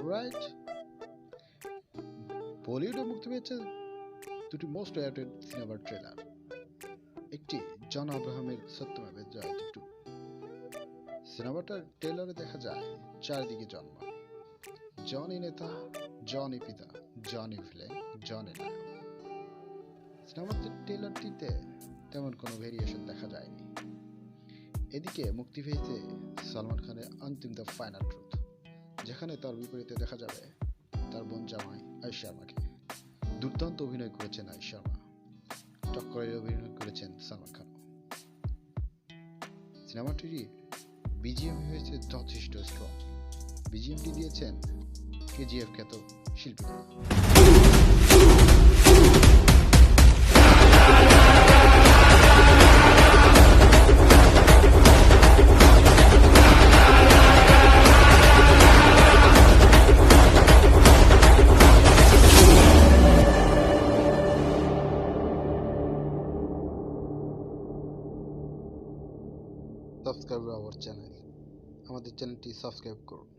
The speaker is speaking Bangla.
অলরাইট, বলিউডে মুক্তি পেয়েছে দুটি মোস্ট অ্যাওয়েটেড সিনেমার ট্রেলার। একটি জন আব্রাহামের সত্যমেব জয়তে 2। সিনেমাটার ট্রেলারে দেখা যায় চারদিকে জন্ম, জনই নেতা, জনই পিতা, জনই ভিলেন, জনই নায়ক। সিনেমাটির ট্রেলারটিতে তেমন কোনো ভেরিয়েশন দেখা যায়নি। এদিকে মুক্তি পেয়েছে সালমান খানের অন্তিম দ্য ফাইনাল ট্রুথ, যেখানে তার বিপরীতে দেখা যাবে তার বোন জামাই আয়েশ শর্মাকে। দুর্দান্ত অভিনয় করেছেন আয়েশ শর্মা, টক্করে অভিনয় করেছেন সালমান খান। সিনেমাটির বিজিএম হয়েছে যথেষ্ট স্ট্রং। বিজিএমটি দিয়েছেন কেজিএফ খ্যাত শিল্পীরা। সাবস্ক্রাইব আওয়ার চ্যানেল, আমাদের চ্যানেলটি সাবস্ক্রাইব করুন।